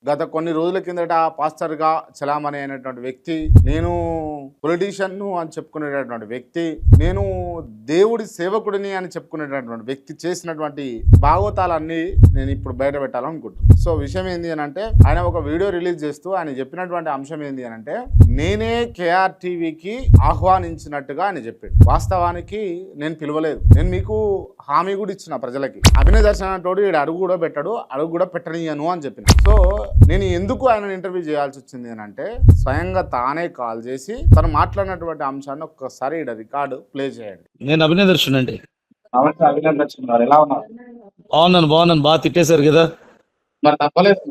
గత కొన్ని రోజుల కిందట పాస్టర్గా చలామణి అయినటువంటి వ్యక్తి, నేను పొలిటీషియన్ను అని చెప్పుకునేటటువంటి వ్యక్తి, నేను దేవుడి సేవకుడిని అని చెప్పుకునేటటువంటి వ్యక్తి చేసినటువంటి భాగవతాలన్నీ నేను ఇప్పుడు బయట పెట్టాలనుకుంటున్నాను. సో విషయం ఏంది అని అంటే, ఆయన ఒక వీడియో రిలీజ్ చేస్తూ ఆయన చెప్పినటువంటి అంశం ఏంది అని అంటే, నేనే కేఆర్ టీవీకి ఆహ్వానించినట్టుగా ఆయన చెప్పాడు. వాస్తవానికి నేను పిలవలేదు. నేను మీకు హామీ కూడా ఇచ్చిన ప్రజలకి, అభినయ దర్శనం తోడు ఈడు అడుగు కూడా పెట్టాడు, అడుగు కూడా పెట్టనీయను అని చెప్పిన. సో నేను ఎందుకు ఆయన ఇంటర్వ్యూ చేయాల్సి వచ్చింది అని అంటే, స్వయంగా తానే కాల్ చేసి తను మాట్లాడినటువంటి అంశాన్ని ఒక్కసారి ఈడ రికార్డు ప్లే చేయండి. నేను అభినయ దర్శన్ అండి. నమస్తే అభినందన్ దర్శన్ గారు, ఎలా ఉన్నారు? బాగున్నాను. బాగా తిట్టేశారు కదా. మరి తప్పలేదు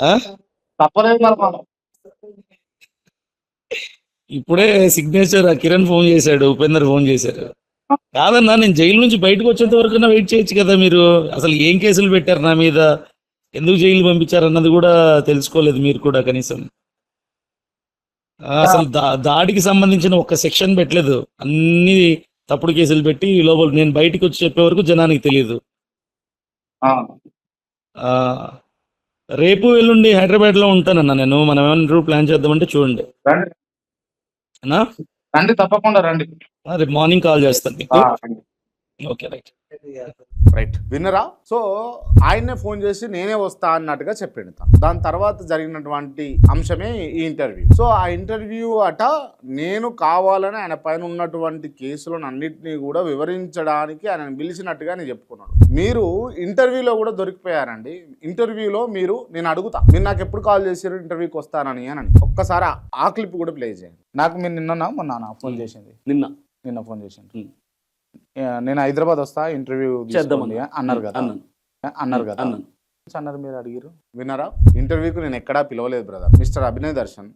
ఆ? తప్పలేదు మరి మనం. ఇప్పుడే సిగ్నేచర్ కిరణ్ ఫోన్ చేశాడు, ఉపేందర్ ఫోన్ చేశారు. కాదన్నా, నేను జైలు నుంచి బయటకు వచ్చేంత వరకు వెయిట్ చేయొచ్చు కదా మీరు. అసలు ఏం కేసులు పెట్టారు నా మీద, ఎందుకు జైలు పంపించారు అన్నది కూడా తెలుసుకోలేదు మీరు కూడా కనీసం. అసలు దాడికి సంబంధించిన ఒక్క సెక్షన్ పెట్టలేదు, అన్ని తప్పుడు కేసులు పెట్టి లోపల నేను బయటకు వచ్చి చెప్పే వరకు జనానికి తెలియదు. రేపు ఎల్లుండి హైదరాబాద్ లో ఉంటానన్నా నేను. మనం ఏమైనా ప్లాన్ చేద్దామంటే చూడండి. రండి, తప్పకుండా రండి. రేపు మార్నింగ్ కాల్ చేస్తాను మీకు. Okay, right. విన్నరా? సో ఆయన్నే ఫోన్ చేసి నేనే వస్తా అన్నట్టుగా చెప్పిండు తను. దాని తర్వాత జరిగినటువంటి అంశమే ఈ ఇంటర్వ్యూ. సో ఆ ఇంటర్వ్యూ అట నేను కావాలని ఆయన పైన ఉన్నటువంటి కేసులను అన్నింటినీ కూడా వివరించడానికి ఆయన పిలిచినట్టుగా నేను చెప్పుకున్నాడు. మీరు ఇంటర్వ్యూలో కూడా దొరికిపోయారండి. ఇంటర్వ్యూలో నేను అడుగుతా, మీరు నాకు ఎప్పుడు కాల్ చేశారు ఇంటర్వ్యూకి వస్తానని అని. ఒక్కసారి ఆ క్లిప్ కూడా ప్లే చేయండి. నాకు మీరు నిన్న మొన్న ఫోన్ చేసింది, నిన్న ఫోన్ చేసింది. నేను హైదరాబాద్ వస్తా ఇంటర్వ్యూ చేద్దామని అన్నారు కదా. అన్నారు మీరు అడిగారు. విన్నారా? ఇంటర్వ్యూకి నేను ఎక్కడా పిలవలేదు బ్రదర్. మిస్టర్ అభినయ్ దర్శన్